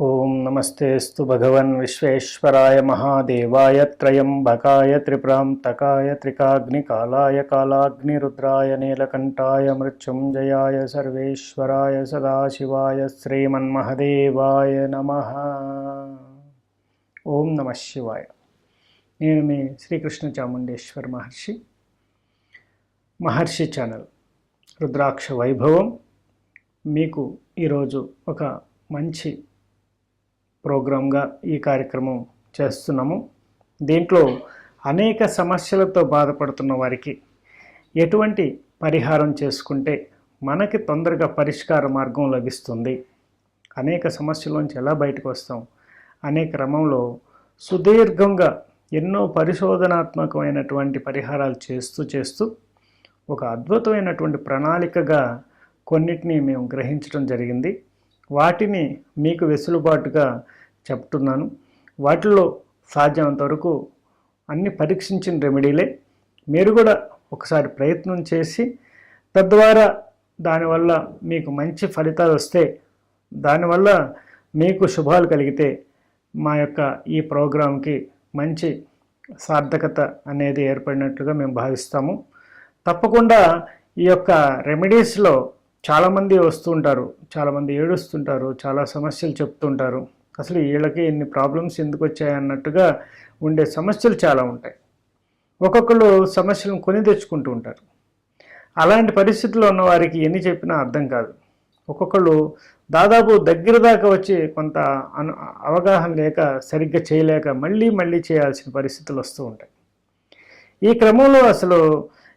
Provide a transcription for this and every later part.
ఓం నమస్తేస్తు భగవన్ విశ్వేశ్వరాయ మహాదేవాయ త్రయంబకాయ త్రిప్రాంతకాయ త్రికాగ్నికాలాయ కాలాగ్నిరుద్రాయ నీలకంఠాయ మృత్యుంజయాయ సర్వేశ్వరాయ సదాశివాయ శ్రీమన్మహదేవాయ నమః. ఓం నమః శివాయ. నేను మీ శ్రీకృష్ణ చాముండేశ్వర్ మహర్షి ఛానల్ రుద్రాక్ష వైభవం మీకు ఈరోజు ఒక మంచి ప్రోగ్రాంగా ఈ కార్యక్రమం చేస్తున్నాము. దీంట్లో అనేక సమస్యలతో బాధపడుతున్న వారికి ఎటువంటి పరిహారం చేసుకుంటే మనకి తొందరగా పరిష్కార మార్గం లభిస్తుంది, అనేక సమస్యల్లోంచి ఎలా బయటకు వస్తాం అనే క్రమంలో సుదీర్ఘంగా ఎన్నో పరిశోధనాత్మకమైనటువంటి పరిహారాలు చేస్తూ ఒక అద్భుతమైనటువంటి ప్రణాళికగా కొన్నిటిని మేము గ్రహించడం జరిగింది. వాటిని మీకు వెసులుబాటుగా చెప్తున్నాను. వాటిల్లో సాధ్యమంత వరకు అన్ని పరీక్షించిన రెమెడీలే. మీరు కూడా ఒకసారి ప్రయత్నం చేసి తద్వారా దానివల్ల మీకు మంచి ఫలితాలు వస్తే, దానివల్ల మీకు శుభాలు కలిగితే మా యొక్క ఈ ప్రోగ్రాంకి మంచి సార్థకత అనేది ఏర్పడినట్లుగా మేము భావిస్తాము. తప్పకుండా ఈ యొక్క రెమెడీస్లో చాలామంది వస్తుంటారు, చాలామంది ఏడుస్తుంటారు, చాలా సమస్యలు చెప్తుంటారు. అసలు వీళ్ళకి ఎన్ని ప్రాబ్లమ్స్ ఎందుకు వచ్చాయన్నట్టుగా ఉండే సమస్యలు చాలా ఉంటాయి. ఒక్కొక్కరు సమస్యలను కొని తెచ్చుకుంటూ ఉంటారు. అలాంటి పరిస్థితుల్లో ఉన్న వారికి ఎన్ని చెప్పినా అర్థం కాదు. ఒక్కొక్కరు దాదాపు దగ్గర దాకా వచ్చి కొంత అవగాహన లేక సరిగ్గా చేయలేక మళ్ళీ చేయాల్సిన పరిస్థితులు వస్తూ ఉంటాయి. ఈ క్రమంలో అసలు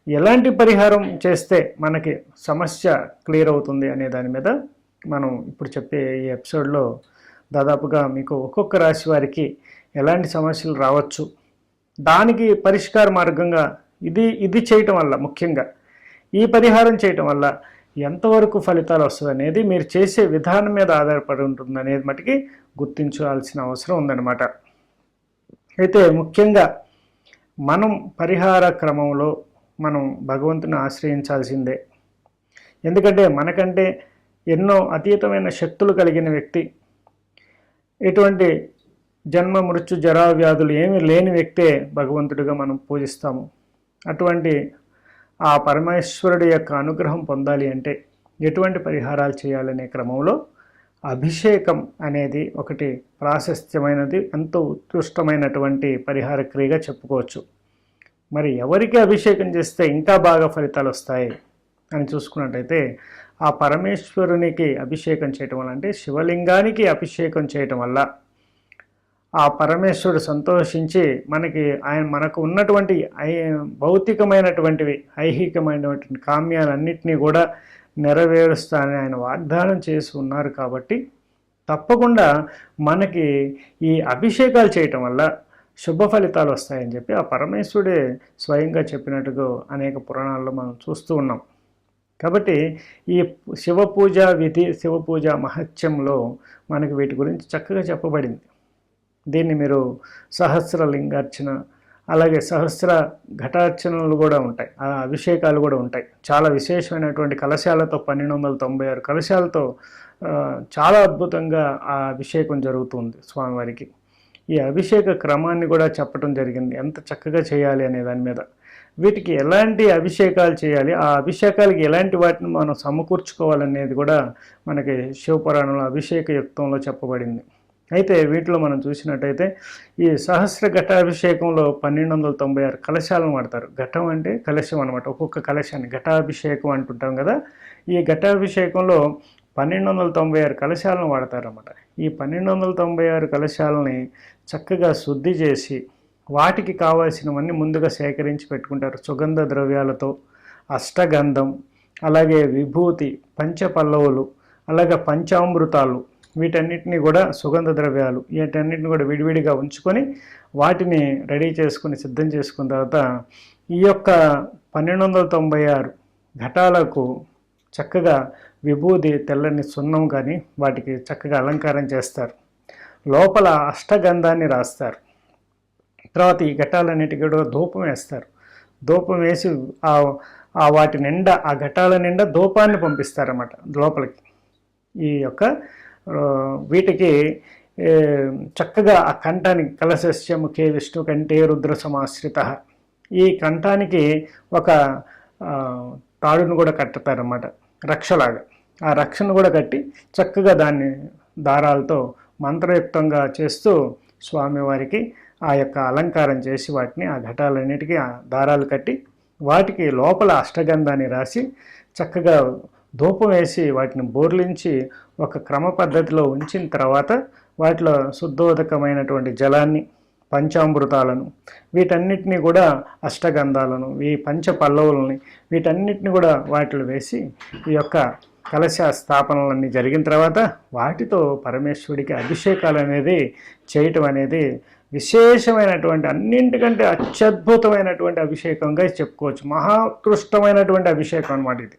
ఎలాంటి పరిహారం చేస్తే మనకి సమస్య క్లియర్ అవుతుంది అనే దాని మీద మనం ఇప్పుడు చెప్పే ఈ ఎపిసోడ్లో దాదాపుగా మీకు ఒక్కొక్క రాశి వారికి ఎలాంటి సమస్యలు రావచ్చు, దానికి పరిష్కార మార్గంగా ఇది చేయటం వల్ల, ముఖ్యంగా ఈ పరిహారం చేయటం వల్ల ఎంతవరకు ఫలితాలు వస్తుంది అనేది మీరు చేసే విధానం మీద ఆధారపడి ఉంటుంది అనేది మటుకి గుర్తించాల్సిన అవసరం ఉందన్నమాట. అయితే ముఖ్యంగా మనం పరిహార క్రమంలో మనం భగవంతుని ఆశ్రయించాల్సిందే. ఎందుకంటే మనకంటే ఎన్నో అతీతమైన శక్తులు కలిగిన వ్యక్తి, ఎటువంటి జన్మ మృత్యు జరా వ్యాధులు ఏమీ లేని వ్యక్తే భగవంతుడిగా మనం పూజిస్తాము. అటువంటి ఆ పరమేశ్వరుడి యొక్క అనుగ్రహం పొందాలి అంటే ఎటువంటి పరిహారాలు చేయాలనే క్రమంలో అభిషేకం అనేది ఒకటి ప్రాశస్త్యమైనది, ఎంతో ఉత్కృష్టమైనటువంటి పరిహార క్రియగా చెప్పుకోవచ్చు. మరి ఎవరికి అభిషేకం చేస్తే ఇంకా బాగా ఫలితాలు వస్తాయి అని చూసుకున్నట్టయితే ఆ పరమేశ్వరునికి అభిషేకం చేయటం వల్ల, అంటే శివలింగానికి అభిషేకం చేయటం వల్ల ఆ పరమేశ్వరుడు సంతోషించి మనకు ఉన్నటువంటి భౌతికమైనటువంటివి, ఐహికమైనటువంటి కామ్యాలన్నింటినీ కూడా నెరవేరుస్తానని ఆయన వాగ్దానం చేసి ఉన్నారు. కాబట్టి తప్పకుండా మనకి ఈ అభిషేకాలు చేయటం వల్ల శుభ ఫలితాలు వస్తాయని చెప్పి ఆ పరమేశ్వరుడే స్వయంగా చెప్పినట్టుగా అనేక పురాణాల్లో మనం చూస్తూ ఉన్నాం. కాబట్టి ఈ శివ పూజ విధి, శివ పూజ మహత్యంలో మనకి వీటి గురించి చక్కగా చెప్పబడింది. దీన్ని మీరు సహస్ర లింగార్చన, అలాగే సహస్ర ఘటార్చనలు కూడా ఉంటాయి, ఆ అభిషేకాలు కూడా ఉంటాయి. చాలా విశేషమైనటువంటి కలశాలతో 1296 కలశాలతో చాలా అద్భుతంగా ఆ అభిషేకం జరుగుతుంది స్వామివారికి. ఈ అభిషేక క్రమాన్ని కూడా చెప్పడం జరిగింది, ఎంత చక్కగా చేయాలి అనే దాని మీద. వీటికి ఎలాంటి అభిషేకాలు చేయాలి, ఆ అభిషేకాలకి ఎలాంటి వాటిని మనం సమకూర్చుకోవాలనేది కూడా మనకి శివపురాణంలో అభిషేక యుక్తంలో చెప్పబడింది. అయితే వీటిలో మనం చూసినట్టయితే ఈ సహస్ర ఘటాభిషేకంలో 1296 కలశాలను వాడతారు. ఘటం అంటే కలశం అనమాట. ఒక్కొక్క కలశాన్ని ఘటాభిషేకం అంటుంటాం కదా. ఈ ఘటాభిషేకంలో 1296 కలశాలను వాడతారన్నమాట. ఈ 1296 కలశాలని చక్కగా శుద్ధి చేసి వాటికి కావాల్సినవన్నీ ముందుగా సేకరించి పెట్టుకుంటారు. సుగంధ ద్రవ్యాలతో, అష్టగంధం, అలాగే విభూతి, పంచపల్లవులు, అలాగే పంచామృతాలు, వీటన్నిటిని కూడా సుగంధ ద్రవ్యాలు, వీటన్నిటిని కూడా విడివిడిగా ఉంచుకొని వాటిని రెడీ చేసుకుని సిద్ధం చేసుకున్న తర్వాత ఈ యొక్క 1296 ఘటాలకు చక్కగా విభూది, తెల్లని సున్నం కానీ వాటికి చక్కగా అలంకారం చేస్తారు. లోపల అష్టగంధాన్ని రాస్తారు. తర్వాత ఈ ఘటాలన్నిటికీ కూడా ధూపం వేస్తారు. ధూపం వేసి వాటి నిండా, ఆ ఘటాల నిండా ధూపాన్ని పంపిస్తారన్నమాట లోపలికి. ఈ యొక్క వీటికి చక్కగా ఆ కంఠానికి కలశస్య ముఖే విష్ణు కంఠే రుద్ర సమాశ్రిత, ఈ కంఠానికి ఒక తాడును కూడా కట్టుతారన్నమాట, రక్షలాగా. ఆ రక్షను కూడా కట్టి చక్కగా దాన్ని దారాలతో మంత్రయుక్తంగా చేస్తూ స్వామివారికి ఆ యొక్క అలంకారం చేసి వాటిని ఆ ఘటాలన్నిటికీ ఆ దారాలు కట్టి వాటికి లోపల అష్టగంధాన్ని రాసి చక్కగా ధూపం వేసి వాటిని బోర్లించి ఒక క్రమ పద్ధతిలో ఉంచిన తర్వాత వాటిలో శుద్ధోదకమైనటువంటి జలాన్ని, పంచామృతాలను, వీటన్నిటినీ కూడా అష్టగంధాలను, ఈ పంచ పల్లవులని వీటన్నిటిని కూడా వాటిలో వేసి ఈ యొక్క కలశ స్థాపనలన్నీ జరిగిన తర్వాత వాటితో పరమేశ్వరుడికి అభిషేకాలు అనేది చేయటం అనేది విశేషమైనటువంటి, అన్నింటికంటే అత్యద్భుతమైనటువంటి అభిషేకంగా చెప్పుకోవచ్చు. మహాకృష్టమైనటువంటి అభిషేకం అన్నమాట ఇది.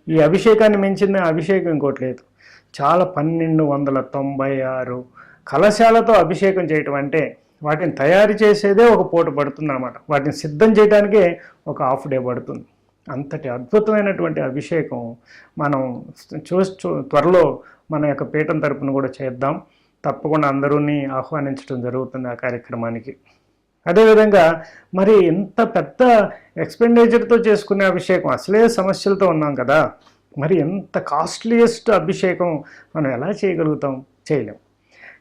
ఈ అభిషేకాన్ని మించిన అభిషేకం ఇంకోటి లేదు. చాలా 1296 కలశాలతో అభిషేకం చేయటం అంటే వాటిని తయారు చేసేదే ఒక పూట పడుతుంది అన్నమాట. వాటిని సిద్ధం చేయడానికే ఒక హాఫ్ డే పడుతుంది. అంతటి అద్భుతమైనటువంటి అభిషేకం మనం త్వరలో మన యొక్క పీఠం తరపున కూడా చేద్దాం. తప్పకుండా అందరూని ఆహ్వానించడం జరుగుతుంది ఆ కార్యక్రమానికి. అదేవిధంగా మరి ఇంత పెద్ద ఎక్స్పెండిచర్తో చేసుకునే అభిషేకం, అసలే సమస్యలతో ఉన్నాం కదా, మరి ఎంత కాస్ట్లీయెస్ట్ అభిషేకం మనం ఎలా చేయగలుగుతాం? చేయలేం.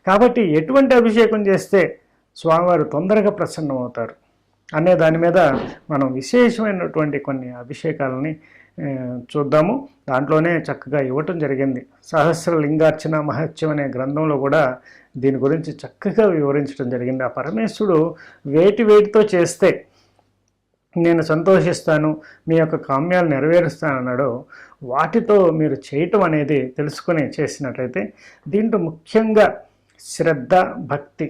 కాబట్టి ఎటువంటి అభిషేకం చేస్తే స్వామివారు తొందరగా ప్రసన్నమవుతారు అనే దాని మీద మనం విశేషమైనటువంటి కొన్ని అభిషేకాలని చూద్దాము. దాంట్లోనే చక్కగా ఇవ్వటం జరిగింది. సహస్రలింగార్చన మహత్యం అనే గ్రంథంలో కూడా దీని గురించి చక్కగా వివరించడం జరిగింది. ఆ పరమేశ్వరుడు వేటితో చేస్తే నేను సంతోషిస్తాను, మీ యొక్క కామ్యాలు నెరవేరుస్తానన్నాడో వాటితో మీరు చేయటం అనేది తెలుసుకొని చేసినట్లయితే దీంట్లో ముఖ్యంగా శ్రద్ధ, భక్తి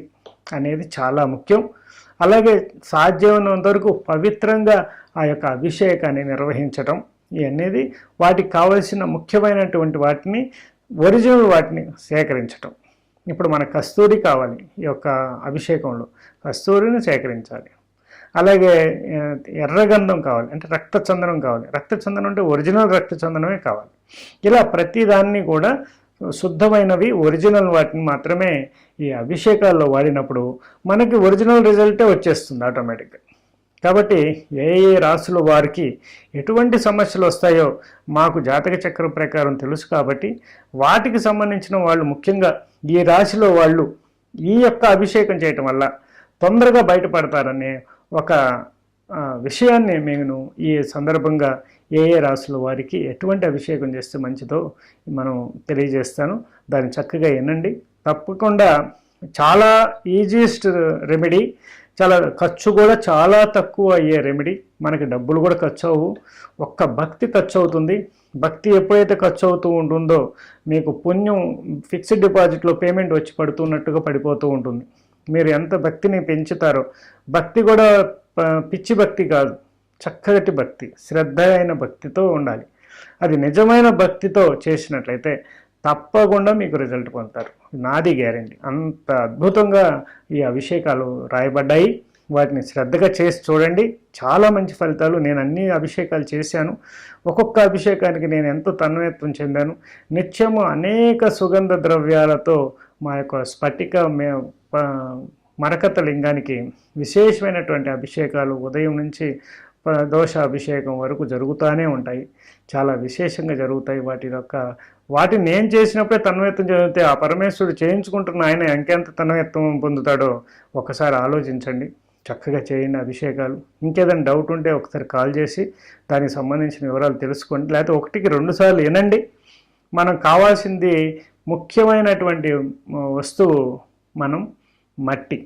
అనేది చాలా ముఖ్యం. అలాగే సాధ్యమైనంత వరకు పవిత్రంగా ఆ యొక్క అభిషేకాన్ని నిర్వహించటం ఇవన్నీ, వాటికి కావలసిన ముఖ్యమైనటువంటి వాటిని, ఒరిజినల్ వాటిని సేకరించటం. ఇప్పుడు మన కస్తూరి కావాలి, ఈ యొక్క అభిషేకంలో కస్తూరిని సేకరించాలి. అలాగే ఎర్రగంధం కావాలి, అంటే రక్తచందనం కావాలి. రక్తచందనం అంటే ఒరిజినల్ రక్తచందనమే కావాలి. ఇలా ప్రతిదాన్ని కూడా శుద్ధమైనవి, ఒరిజినల్ వాటిని మాత్రమే ఈ అభిషేకాల్లో వాడినప్పుడు మనకి ఒరిజినల్ రిజల్టే వచ్చేస్తుంది ఆటోమేటిక్గా. కాబట్టి ఏ రాశుల వారికి ఎటువంటి సమస్యలు వస్తాయో మాకు జాతక చక్రం ప్రకారం తెలుసు. కాబట్టి వాటికి సంబంధించిన వాళ్ళు, ముఖ్యంగా ఈ రాశిలో వాళ్ళు ఈ యొక్క అభిషేకం చేయటం వల్ల తొందరగా బయటపడతారనే ఒక విషయాన్ని నేను ఈ సందర్భంగా ఏ రాశుల వారికి ఎటువంటి అభిషేకం చేస్తే మంచిదో మనం తెలియజేస్తాను. దాన్ని చక్కగా వినండి. తప్పకుండా చాలా ఈజియెస్ట్ రెమెడీ, చాలా ఖర్చు కూడా చాలా తక్కువ అయ్యే రెమెడీ. మనకి డబ్బులు కూడా ఖర్చు అవ్వవు, ఒక్క భక్తి ఖర్చు అవుతుంది. భక్తి ఎప్పుడైతే ఖర్చు అవుతూ ఉంటుందో మీకు పుణ్యం ఫిక్స్డ్ డిపాజిట్లో పేమెంట్ వచ్చి పడుతున్నట్టుగా పడిపోతూ ఉంటుంది. మీరు ఎంత భక్తిని పెంచుతారో, భక్తి కూడా పిచ్చి భక్తి కాదు, చక్కటి భక్తి, శ్రద్ధ అయిన భక్తితో ఉండాలి. అది నిజమైన భక్తితో చేసినట్లయితే తప్పకుండా మీకు రిజల్ట్ పొందుతారు, నాది గ్యారెంటీ. అంత అద్భుతంగా ఈ అభిషేకాలు రాయబడ్డాయి. వాటిని శ్రద్ధగా చేసి చూడండి, చాలా మంచి ఫలితాలు. నేను అన్ని అభిషేకాలు చేశాను. ఒక్కొక్క అభిషేకానికి నేను ఎంతో తన్మయత్వం చెందాను. నిత్యము అనేక సుగంధ ద్రవ్యాలతో మా యొక్క స్ఫటిక మరకత లింగానికి విశేషమైనటువంటి అభిషేకాలు ఉదయం నుంచి దోష అభిషేకం వరకు జరుగుతూనే ఉంటాయి. చాలా విశేషంగా జరుగుతాయి. వాటిని నేను చేసినప్పుడే తన్మయత్వం జరిగితే ఆ పరమేశ్వరుడు చేయించుకుంటున్న ఆయన ఇంకెంత తన్మయత్వం పొందుతాడో ఒకసారి ఆలోచించండి. చక్కగా చేయండి అభిషేకాలు. ఇంకేదైనా డౌట్ ఉంటే ఒకసారి కాల్ చేసి దానికి సంబంధించిన వివరాలు తెలుసుకోండి. లేకపోతే 1కి 2 సార్లు వినండి. మనం కావాల్సింది ముఖ్యమైనటువంటి వస్తువు మనం మట్టి,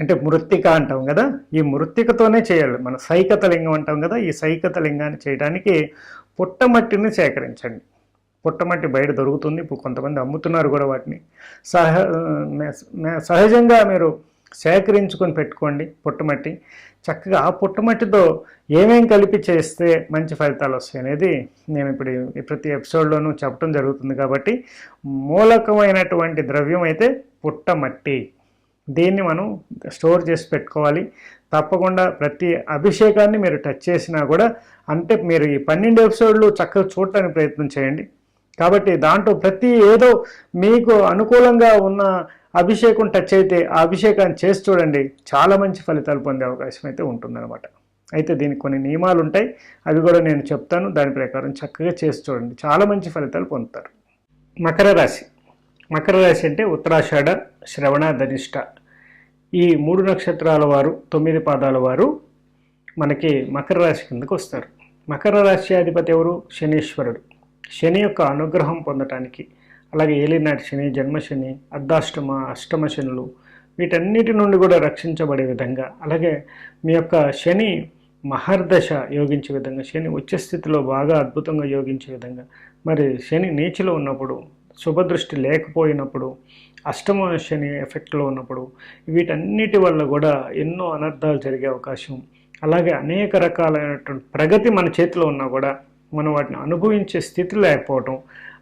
అంటే మృత్తిక అంటాం కదా, ఈ మృత్తికతోనే చేయాలి. మన సైకత లింగం అంటాం కదా, ఈ సైకత లింగాన్ని చేయడానికి పుట్టమట్టిని సేకరించండి. పుట్టమట్టి బయట దొరుకుతుంది, ఇప్పుడు కొంతమంది అమ్ముతున్నారు కూడా. వాటిని సహజంగా మీరు సేకరించుకొని పెట్టుకోండి పుట్టమట్టి. చక్కగా ఆ పుట్టమట్టితో ఏమేం కలిపి చేస్తే మంచి ఫలితాలు వస్తాయి అనేది నేను ఇప్పుడు ప్రతి ఎపిసోడ్లోనూ చెప్పడం జరుగుతుంది. కాబట్టి మూలకమైనటువంటి ద్రవ్యం అయితే పుట్టమట్టి, దీన్ని మనం స్టోర్ చేసి పెట్టుకోవాలి. తప్పకుండా ప్రతి అభిషేకాన్ని మీరు టచ్ చేసినా కూడా, అంటే మీరు ఈ 12 ఎపిసోడ్లు చక్కగా చూడటానికి ప్రయత్నం చేయండి. కాబట్టి దాంట్లో ప్రతి ఏదో మీకు అనుకూలంగా ఉన్న అభిషేకం టచ్ అయితే ఆ అభిషేకాన్ని చేసి చూడండి, చాలా మంచి ఫలితాలు పొందే అవకాశం అయితే ఉంటుందన్నమాట. అయితే దీనికి కొన్ని నియమాలు ఉంటాయి, అవి కూడా నేను చెప్తాను. దాని ప్రకారం చక్కగా చేసి చూడండి, చాలా మంచి ఫలితాలు పొందుతారు. మకర రాశి. మకర రాశి అంటే ఉత్తరాషాఢ, శ్రవణ, ధనిష్ట ఈ 3 నక్షత్రాల వారు, 9 పాదాల వారు మనకి మకర రాశి కిందకు వస్తారు. మకర రాశి అధిపతి ఎవరు? శనీశ్వరుడు. శని యొక్క అనుగ్రహం పొందటానికి, అలాగే ఏలినాటి శని, జన్మశని, అర్ధాష్టమ, అష్టమ శనులు వీటన్నిటి నుండి కూడా రక్షించబడే విధంగా, అలాగే మీ యొక్క శని మహర్దశ యోగించే విధంగా, శని ఉచ్చస్థితిలో బాగా అద్భుతంగా యోగించే విధంగా, మరి శని నీచిలో ఉన్నప్పుడు, శుభదృష్టి లేకపోయినప్పుడు, అష్టమ శని ఎఫెక్ట్లో ఉన్నప్పుడు వీటన్నిటి వల్ల కూడా ఎన్నో అనర్థాలు జరిగే అవకాశం, అలాగే అనేక రకాలైనటువంటి ప్రగతి మన చేతిలో ఉన్నా కూడా మనం వాటిని అనుభవించే స్థితి లేకపోవటం,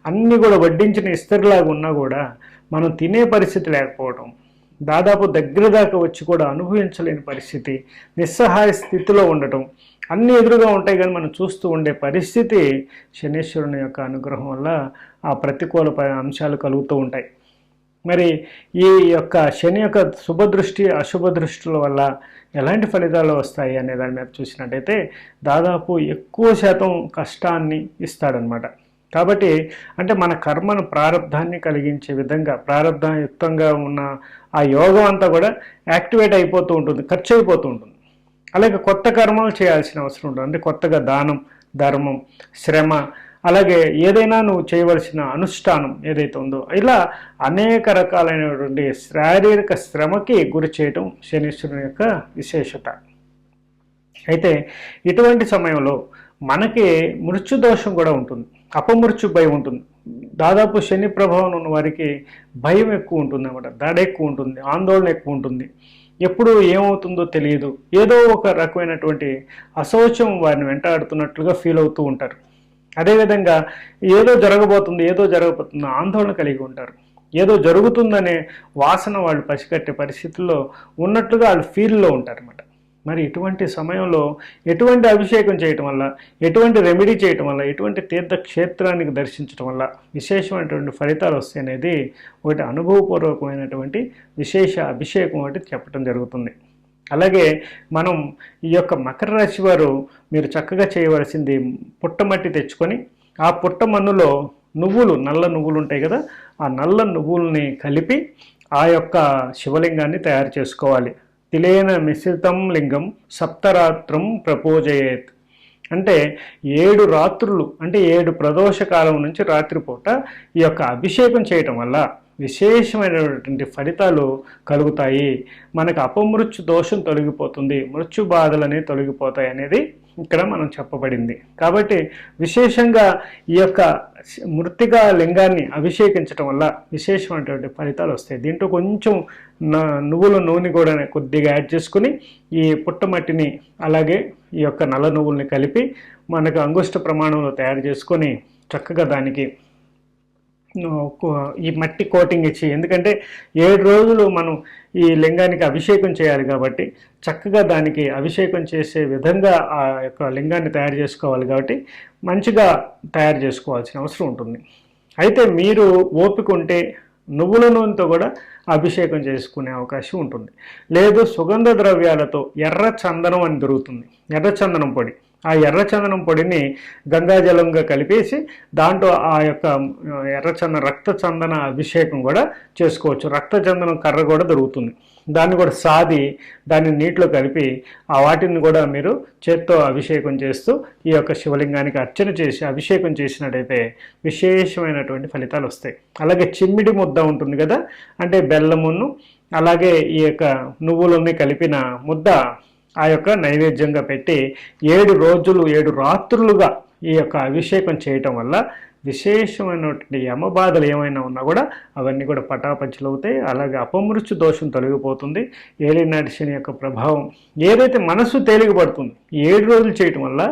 అన్నీ కూడా వడ్డించిన ఇస్తరిలాగా ఉన్నా కూడా మనం తినే పరిస్థితి లేకపోవటం, దాదాపు దగ్గర దాకా వచ్చి కూడా అనుభవించలేని పరిస్థితి, నిస్సహాయ స్థితిలో ఉండటం, అన్నీ ఎదురుగా ఉంటాయి కానీ మనం చూస్తూ ఉండే పరిస్థితి శనీశ్వరుని యొక్క అనుగ్రహం వల్ల ఆ ప్రతికూల అంశాలు కలుగుతూ ఉంటాయి. మరి ఈ యొక్క శని యొక్క శుభదృష్టి, అశుభ దృష్టిల వల్ల ఎలాంటి ఫలితాలు వస్తాయి అనే దాని మీద చూసినట్టయితే దాదాపు ఎక్కువ శాతం కష్టాన్ని ఇస్తాడనమాట. కాబట్టి అంటే మన కర్మను ప్రారంధాన్ని కలిగించే విధంగా, ప్రారంధయుక్తంగా ఉన్న ఆ యోగం అంతా కూడా యాక్టివేట్ అయిపోతూ ఉంటుంది, ఖర్చు అయిపోతూ ఉంటుంది. అలాగే కొత్త కర్మలు చేయాల్సిన అవసరం ఉంటుంది. అంటే కొత్తగా దానం, ధర్మం, శ్రమ, అలాగే ఏదైనా నువ్వు చేయవలసిన అనుష్ఠానం ఏదైతే ఉందో ఇలా అనేక రకాలైనటువంటి శారీరక శ్రమకి గురి చేయటం శనీశ్వరుని యొక్క విశేషత. అయితే ఇటువంటి సమయంలో మనకి మృత్యుదోషం కూడా ఉంటుంది, అపమృత్యు భయం ఉంటుంది. దాదాపు శని ప్రభావం ఉన్న వారికి భయం ఎక్కువ ఉంటుంది అన్నమాట, దడ ఎక్కువ ఉంటుంది, ఆందోళన ఎక్కువ ఉంటుంది. ఎప్పుడు ఏమవుతుందో తెలియదు, ఏదో ఒక రకమైనటువంటి అశౌచం వారిని వెంటాడుతున్నట్లుగా ఫీల్ అవుతూ ఉంటారు. అదేవిధంగా ఏదో జరగబోతుంది, ఏదో జరగబోతుంది ఆందోళన కలిగి ఉంటారు. ఏదో జరుగుతుందనే వాసన వాళ్ళు పసిగట్టే పరిస్థితుల్లో ఉన్నట్లుగా వాళ్ళు ఫీల్లో ఉంటారన్నమాట. మరి ఇటువంటి సమయంలో ఎటువంటి అభిషేకం చేయటం వల్ల, ఎటువంటి రెమెడీ చేయటం వల్ల, ఎటువంటి తీర్థక్షేత్రానికి దర్శించడం వల్ల విశేషమైనటువంటి ఫలితాలు వస్తాయి అనేది ఒకటి అనుభవపూర్వకమైనటువంటి విశేష అభిషేకం ఒకటి చెప్పడం జరుగుతుంది. అలాగే మనం ఈ యొక్క మకర రాశి వారు మీరు చక్కగా చేయవలసింది పుట్టమట్టి తెచ్చుకొని ఆ పుట్టమన్నులో నువ్వులు, నల్ల నువ్వులు ఉంటాయి కదా, ఆ నల్ల నువ్వుల్ని కలిపి ఆ యొక్క శివలింగాన్ని తయారు చేసుకోవాలి. తిలేన మిశ్రితం లింగం సప్తరాత్రం ప్రపోజయేత్ అంటే 7 రాత్రులు, అంటే 7 ప్రదోష కాలం నుంచి రాత్రిపూట ఈ యొక్క అభిషేకం చేయటం వల్ల విశేషమైనటువంటి ఫలితాలు కలుగుతాయి. మనకు అపమృత్యు దోషం తొలగిపోతుంది, మృత్యు బాధలనే తొలగిపోతాయి అనేది ఇక్కడ మనం చెప్పబడింది. కాబట్టి విశేషంగా ఈ యొక్క మృత్తికా లింగాన్ని అభిషేకించడం వల్ల విశేషమైనటువంటి ఫలితాలు వస్తాయి. దీంట్లో కొంచెం నువ్వుల నూనె కూడా కొద్దిగా యాడ్ చేసుకుని ఈ పుట్టమట్టిని అలాగే ఈ యొక్క నల్ల నువ్వుల్ని కలిపి మనకు అంగుష్ట ప్రమాణంలో తయారు చేసుకొని చక్కగా దానికి ఈ మట్టి కోటింగ్ ఇచ్చి, ఎందుకంటే 7 రోజులు మనం ఈ లింగానికి అభిషేకం చేయాలి కాబట్టి చక్కగా దానికి అభిషేకం చేసే విధంగా ఆ యొక్క లింగాన్ని తయారు చేసుకోవాలి కాబట్టి మంచిగా తయారు చేసుకోవాల్సిన అవసరం ఉంటుంది. అయితే మీరు ఓపిక ఉంటే నువ్వుల నూనెతో కూడా అభిషేకం చేసుకునే అవకాశం ఉంటుంది. లేదు సుగంధ ద్రవ్యాలతో ఎర్ర చందనం అని దొరుకుతుంది, ఎర్ర చందనం పొడి, ఆ ఎర్రచందనం పొడిని గంగాజలంగా కలిపేసి దాంట్లో ఆ యొక్క ఎర్రచందన రక్తచందన అభిషేకం కూడా చేసుకోవచ్చు. రక్తచందనం కర్ర కూడా దొరుకుతుంది, దాన్ని కూడా సాది దాన్ని నీటిలో కలిపి ఆ వాటిని కూడా మీరు చేత్తో అభిషేకం చేస్తూ ఈ యొక్క శివలింగానికి అర్చన చేసి అభిషేకం చేసినట్టయితే విశేషమైనటువంటి ఫలితాలు వస్తాయి. అలాగే చిమ్మిడి ముద్ద ఉంటుంది కదా, అంటే బెల్లమును అలాగే ఈ యొక్క నువ్వులని కలిపిన ముద్ద ఆ యొక్క నైవేద్యంగా పెట్టి 7 రోజులు 7 రాత్రులుగా ఈ యొక్క అభిషేకం చేయటం వల్ల విశేషమైనటువంటి యమబాధలు ఏమైనా ఉన్నా కూడా అవన్నీ కూడా పటాపంచలు అవుతాయి. అలాగే అపమృత్యు దోషం తొలగిపోతుంది. ఏలినాటి శని యొక్క ప్రభావం ఏదైతే మనసు తేలికపడుతుంది 7 రోజులు చేయటం వల్ల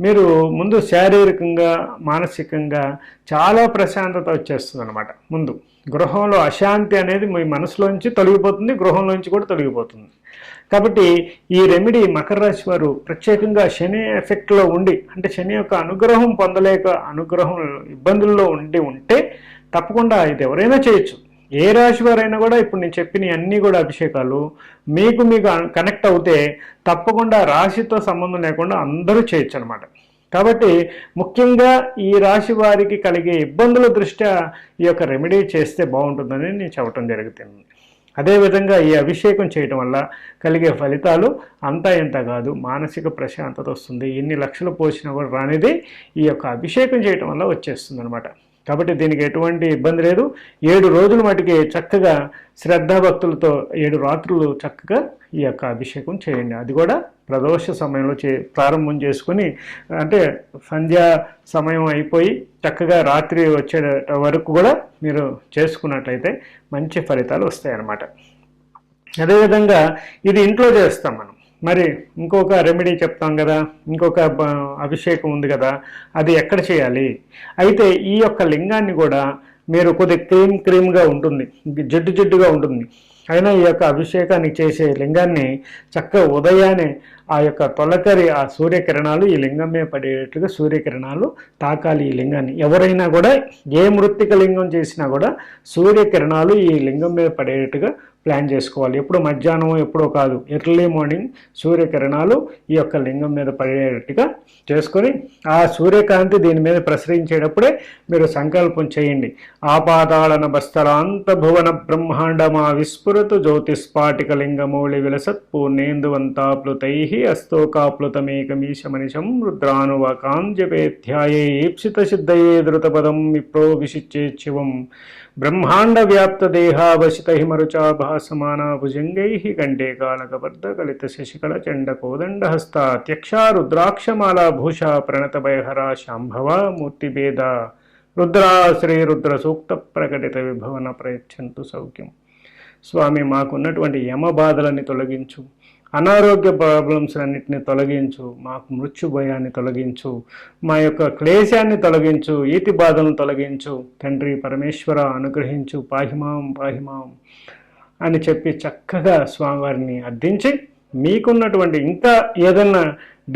మీరు ముందు శారీరకంగా మానసికంగా చాలా ప్రశాంతత వచ్చేస్తుంది అన్నమాట ముందు. గృహంలో అశాంతి అనేది మీ మనసులోంచి తొలగిపోతుంది, గృహంలోంచి కూడా తొలగిపోతుంది. కాబట్టి ఈ రెమెడీ మకర రాశి వారు ప్రత్యేకంగా శని ఎఫెక్ట్లో ఉండి, అంటే శని యొక్క అనుగ్రహం పొందలేక అనుగ్రహం ఇబ్బందుల్లో ఉంటే తప్పకుండా ఇది ఎవరైనా చేయొచ్చు. ఏ రాశి వారైనా కూడా ఇప్పుడు నేను చెప్పిన అన్నీ కూడా అభిషేకాలు మీకు కనెక్ట్ అవుతే తప్పకుండా రాశితో సంబంధం లేకుండా అందరూ చేయొచ్చు అనమాట. కాబట్టి ముఖ్యంగా ఈ రాశి వారికి కలిగే ఇబ్బందుల దృష్ట్యా ఈ యొక్క రెమెడీ చేస్తే బాగుంటుందని నేను చెప్పడం జరుగుతుంది. అదేవిధంగా ఈ అభిషేకం చేయటం వల్ల కలిగే ఫలితాలు అంతా ఎంత కాదు, మానసిక ప్రశాంతత వస్తుంది. ఎన్ని లక్షలు పోసినా కూడా రానిది ఈ యొక్క అభిషేకం చేయటం వల్ల వచ్చేస్తుంది అనమాట. కాబట్టి దీనికి ఎటువంటి ఇబ్బంది లేదు. 7 రోజుల మటుకి చక్కగా శ్రద్ధాభక్తులతో 7 రాత్రులు చక్కగా ఈ యొక్క అభిషేకం చేయండి. అది కూడా ప్రదోష సమయంలో ప్రారంభం చేసుకుని, అంటే సంధ్యా సమయం అయిపోయి చక్కగా రాత్రి వచ్చే వరకు కూడా మీరు చేసుకున్నట్లయితే మంచి ఫలితాలు వస్తాయన్నమాట. అదేవిధంగా ఇది ఇంట్లో చేస్తాం మనం. మరి ఇంకొక రెమెడీ చెప్తాం కదా, ఇంకొక అభిషేకం ఉంది కదా, అది ఎక్కడ చేయాలి? అయితే ఈ యొక్క లింగాన్ని కూడా మీరు కొద్దిగా క్రీమ్గా ఉంటుంది, జిడ్డుగా ఉంటుంది. అయినా ఈ యొక్క అభిషేకానికి చేసే లింగాన్ని చక్కగా ఉదయాన్నే ఆ యొక్క తొలకరి ఆ సూర్యకిరణాలు ఈ లింగం మీద పడేటట్టుగా సూర్యకిరణాలు తాకాలి ఈ లింగాన్ని. ఎవరైనా కూడా ఏ మృత్తిక లింగం చేసినా కూడా సూర్యకిరణాలు ఈ లింగం మీద పడేటట్టుగా ప్లాన్ చేసుకోవాలి. ఎప్పుడు మధ్యాహ్నం ఎప్పుడో కాదు, ఎర్లీ మార్నింగ్ సూర్యకిరణాలు ఈ యొక్క లింగం మీద పడేటట్టుగా చేసుకొని ఆ సూర్యకాంతి దీని మీద ప్రసరించేటప్పుడే మీరు సంకల్పం చేయండి. ఆపాతాళన బస్తలాంత భువన బ్రహ్మాండమా విస్ఫురతు జ్యోతిస్పాటిక లింగమౌళి విలసత్ పూర్ణేందువంతాప్లుతై అస్తోకాప్లుతమేకమీశమనిశం రుద్రానువాకాం జపేధ్యాయే ఈప్సిత సిద్ధయే ధృతపదం విప్రో విశిచ్చేచ్చివం బ్రహ్మాండ వ్యాప్త దేహావశిత హిమరుచాభాసమానా భుజంగై కంఠే కాలకబద్ధ కలిత శశికళ చండ కోదండ హస్తాత్యక్షా రుద్రాక్షమాలా భూషా ప్రణత భయహరా శాంభవ మూర్తిభేద రుద్రా శ్రీ రుద్ర సూక్త ప్రకటిత విభవన ప్రయచ్చంతు సౌఖ్యం. స్వామి, మాకున్నటువంటి యమ బాధలని తొలగించు, అనారోగ్య ప్రాబ్లమ్స్ అన్నింటినీ తొలగించు, మాకు మృత్యు భయాన్ని తొలగించు, మా యొక్క క్లేశాన్ని తొలగించు, ఈతి బాధలను తొలగించు, తండ్రి పరమేశ్వర అనుగ్రహించు, పాహిమాం పాహిమాం అని చెప్పి చక్కగా స్వామివారిని అర్థించి మీకున్నటువంటి ఇంకా ఏదన్నా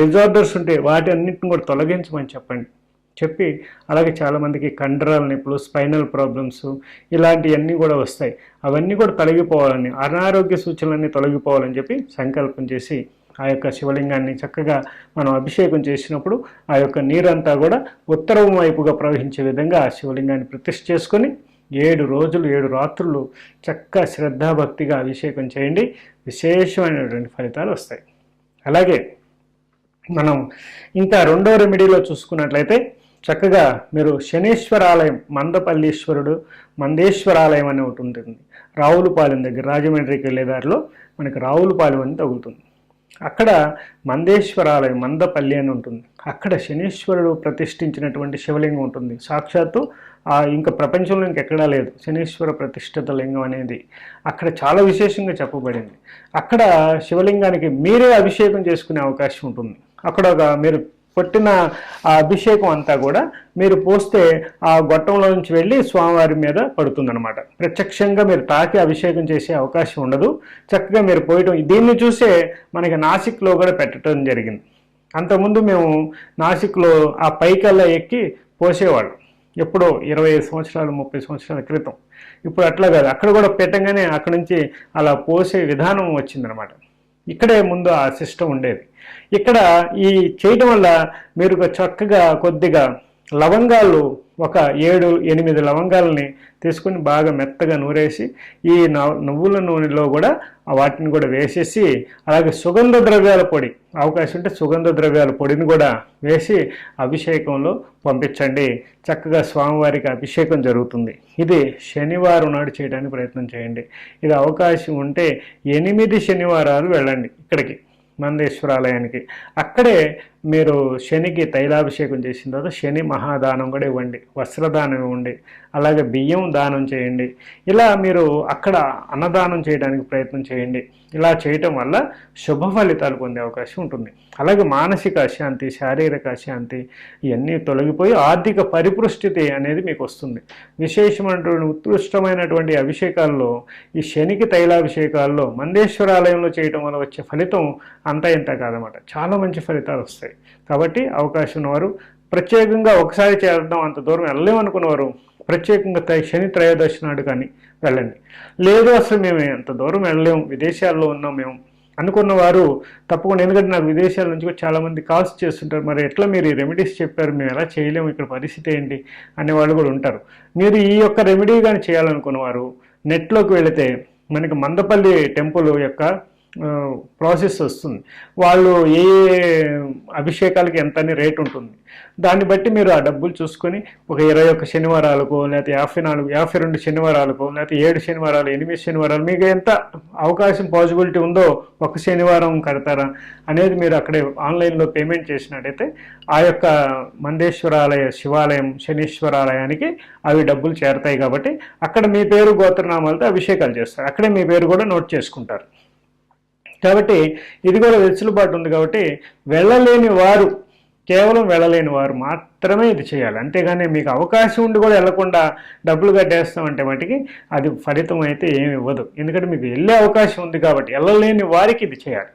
డిజార్డర్స్ ఉంటే వాటి అన్నింటిని కూడా తొలగించమని చెప్పి అలాగే చాలామందికి కండరాల నొప్పులు, స్పైనల్ ప్రాబ్లమ్స్ ఇలాంటివన్నీ కూడా వస్తాయి. అవన్నీ కూడా తొలగిపోవాలని, అనారోగ్య సూచనలన్నీ తొలగిపోవాలని చెప్పి సంకల్పం చేసి ఆ యొక్క శివలింగాన్ని చక్కగా మనం అభిషేకం చేసినప్పుడు ఆ యొక్క నీరంతా కూడా ఉత్తరం వైపుగా ప్రవహించే విధంగా ఆ శివలింగాన్ని ప్రతిష్ఠ చేసుకొని 7 రోజులు 7 రాత్రులు చక్కగా శ్రద్ధాభక్తిగా అభిషేకం చేయండి. విశేషమైనటువంటి ఫలితాలు వస్తాయి. అలాగే మనం ఇంకా 2వ రెమెడీలో చూసుకున్నట్లయితే చక్కగా మీరు శనీశ్వరాలయం, మందపల్లీశ్వరుడు మందేశ్వరాలయం అని ఒకటి ఉంటుంది. రావులపాలెం దగ్గర రాజమండ్రికి వెళ్ళే దారిలో మనకి రావులపాలెం అని తగులుతుంది. అక్కడ మందేశ్వరాలయం, మందపల్లి అని ఉంటుంది. అక్కడ శనీశ్వరుడు ప్రతిష్ఠించినటువంటి శివలింగం ఉంటుంది. సాక్షాత్తు ఇంకా ప్రపంచంలో ఇంకెక్కడా లేదు శనీశ్వర ప్రతిష్ఠిత లింగం అనేది. అక్కడ చాలా విశేషంగా చెప్పబడింది. అక్కడ శివలింగానికి మీరే అభిషేకం చేసుకునే అవకాశం ఉంటుంది. అక్కడ మీరు కొట్టిన ఆ అభిషేకం అంతా కూడా మీరు పోస్తే ఆ గొట్టంలో నుంచి వెళ్ళి స్వామివారి మీద పడుతుందన్నమాట. ప్రత్యక్షంగా మీరు తాకి అభిషేకం చేసే అవకాశం ఉండదు. చక్కగా మీరు పోయటం, దీన్ని చూసే మనకి నాసిక్లో కూడా పెట్టడం జరిగింది. అంతకుముందు మేము నాసిక్లో ఆ పైకల్లా ఎక్కి పోసేవాళ్ళం, ఎప్పుడో 25 సంవత్సరాలు 30 సంవత్సరాల క్రితం. ఇప్పుడు అట్లా కాదు, అక్కడ కూడా పెట్టంగానే అక్కడి నుంచి అలా పోసే విధానం వచ్చిందనమాట. ఇక్కడే ముందు ఆ సిస్టమ్ ఉండేది. ఇక్కడ ఈ చేయటం వల్ల మీరు చక్కగా కొద్దిగా లవంగాలు, ఒక 7-8 లవంగాలని తీసుకుని బాగా మెత్తగా నూరేసి ఈ నువ్వుల నూనెలో కూడా వాటిని కూడా వేసేసి, అలాగే సుగంధ ద్రవ్యాల పొడి, అవకాశం ఉంటే సుగంధ ద్రవ్యాల పొడిని కూడా వేసి అభిషేకంలో పంపించండి. చక్కగా స్వామివారికి అభిషేకం జరుగుతుంది. ఇది శనివారం నాడు చేయడానికి ప్రయత్నం చేయండి. ఇది అవకాశం ఉంటే 8 శనివారాలు వెళ్ళండి ఇక్కడికి మందేశ్వరాలయానికి. అక్కడే మీరు శనికి తైలాభిషేకం చేసిన తర్వాత శని మహాదానం కూడా ఇవ్వండి, వస్త్రదానం ఇవ్వండి, అలాగే బియ్యం దానం చేయండి. ఇలా మీరు అక్కడ అన్నదానం చేయడానికి ప్రయత్నం చేయండి. ఇలా చేయటం వల్ల శుభ ఫలితాలు పొందే అవకాశం ఉంటుంది. అలాగే మానసిక అశాంతి, శారీరక అశాంతి ఇవన్నీ తొలగిపోయి ఆర్థిక పరిపుష్టి అనేది మీకు వస్తుంది. విశేషమైనటువంటి ఉత్కృష్టమైనటువంటి అభిషేకాల్లో ఈ శనికి తైలాభిషేకాల్లో మందేశ్వరాలయంలో చేయటం వల్ల వచ్చే ఫలితం అంతా ఇంత కాదన్నమాట. చాలా మంచి ఫలితాలు వస్తాయి. కాబట్టి అవకాశం ఉన్నవారు ప్రత్యేకంగా ఒకసారి చేద్దాం, అంత దూరం వెళ్ళలేమనుకున్నవారు ప్రత్యేకంగా శని త్రయోదశి నాడు కానీ వెళ్ళండి. లేదు అసలు మేము అంత దూరం వెళ్ళలేము, విదేశాల్లో ఉన్నాం మేము అనుకున్న వారు తప్పకుండా, ఎందుకంటే నాకు విదేశాల నుంచి కూడా చాలామంది కాల్స్ చేస్తుంటారు, మరి ఎట్లా మీరు ఈ రెమెడీస్ చెప్పారు, మేము ఎలా చేయలేము, ఇక్కడ పరిస్థితి ఏంటి అనేవాళ్ళు కూడా ఉంటారు. మీరు ఈ యొక్క రెమెడీ కానీ చేయాలనుకున్నవారు నెట్లోకి వెళితే మనకి మందపల్లి టెంపుల్ యొక్క ప్రాసెస్ వస్తుంది. వాళ్ళు ఏ అభిషేకాలకి ఎంత అని రేట్ ఉంటుంది, దాన్ని బట్టి మీరు ఆ డబ్బులు చూసుకొని ఒక 21 శనివారాలకు, లేకపోతే 52 శనివారాలకు, లేకపోతే 7 శనివారాలు, 8 శనివారాలు, మీకు ఎంత అవకాశం పాసిబిలిటీ ఉందో ఒక శనివారం కడతారా అనేది మీరు అక్కడే ఆన్లైన్లో పేమెంట్ చేసినట్టయితే ఆ యొక్క మందేశ్వరాలయ శివాలయం శనీశ్వరాలయానికి అవి డబ్బులు చేరతాయి. కాబట్టి అక్కడ మీ పేరు గోత్రనామాలతో అభిషేకాలు చేస్తారు, అక్కడే మీ పేరు కూడా నోట్ చేసుకుంటారు. కాబట్టి ఇది కూడా వెసులుబాటు ఉంది. కాబట్టి వెళ్ళలేని వారు, కేవలం వెళ్ళలేని వారు మాత్రమే ఇది చేయాలి. అంతేగాని మీకు అవకాశం ఉండి కూడా వెళ్లకుండా డబ్బులు కట్టేస్తామంటే మటుకి అది ఫలితం అయితే ఏమి ఇవ్వదు. ఎందుకంటే మీకు వెళ్ళే అవకాశం ఉంది కాబట్టి వెళ్ళలేని వారికి ఇది చేయాలి.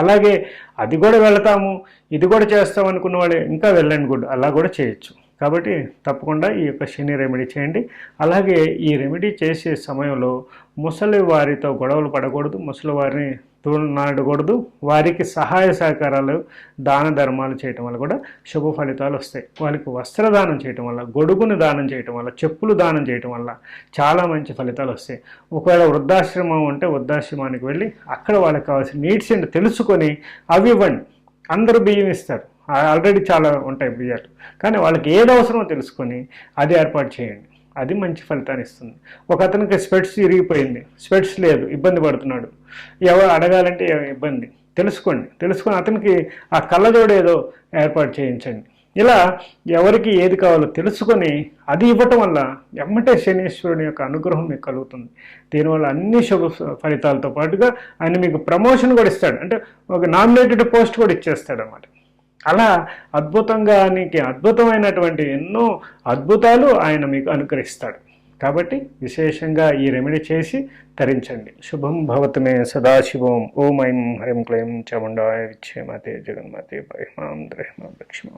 అలాగే అది కూడా వెళతాము, ఇది కూడా చేస్తాం అనుకున్న వాళ్ళు ఇంకా వెళ్ళండి, గుడ్, అలా కూడా చేయొచ్చు. కాబట్టి తప్పకుండా ఈ యొక్క శని రెమెడీ చేయండి. అలాగే ఈ రెమెడీ చేసే సమయంలో ముసలి వారితో గొడవలు పడకూడదు, ముసలి వారిని తూలనాడకూడదు. వారికి సహాయ సహకారాలు, దాన ధర్మాలు చేయటం వల్ల కూడా శుభ ఫలితాలు వస్తాయి. వాళ్ళకి వస్త్రదానం చేయటం వల్ల, గొడుగును దానం చేయటం వల్ల, చెప్పులు దానం చేయటం వల్ల చాలా మంచి ఫలితాలు వస్తాయి. ఒకవేళ వృద్ధాశ్రమం ఉంటే వృద్ధాశ్రమానికి వెళ్ళి అక్కడ వాళ్ళకి కావాల్సిన నీడ్స్ ఏంటో తెలుసుకొని అవి ఇవ్వండి. అందరూ బియ్యం ఇస్తారు, ఆల్రెడీ చాలా ఉంటాయి బియ్యాలు, కానీ వాళ్ళకి ఏది అవసరమో తెలుసుకొని అది ఏర్పాటు చేయండి. అది మంచి ఫలితాన్ని ఇస్తుంది. ఒక అతనికి స్పెట్స్ ఇరిగిపోయింది, స్పెట్స్ లేదు, ఇబ్బంది పడుతున్నాడు, ఎవరు అడగాలంటే ఇబ్బంది, తెలుసుకొని అతనికి ఆ కళ్ళజోడు ఏదో ఏర్పాటు చేయించండి. ఇలా ఎవరికి ఏది కావాలో తెలుసుకొని అది ఇవ్వటం వల్ల ఎమ్మటే శనీశ్వరుని యొక్క అనుగ్రహం మీకు కలుగుతుంది. దీనివల్ల అన్ని శుభ ఫలితాలతో పాటుగా ఆయన మీకు ప్రమోషన్ కూడా ఇస్తాడు, అంటే ఒక నామినేటెడ్ పోస్ట్ కూడా ఇచ్చేస్తాడు అన్నమాట. అలా అద్భుతంగా నీకు అద్భుతమైనటువంటి ఎన్నో అద్భుతాలు ఆయన మీకు అనుగ్రహిస్తాడు. కాబట్టి విశేషంగా ఈ రెమెడీ చేసి తరించండి. శుభం భవతు మే సదాశివం. ఓం ఐం హ్రీం క్లీం చాముండాయ విద్మహే జగన్మాతే బ్రహ్మాం ద్రహ్మాం లక్ష్మీ.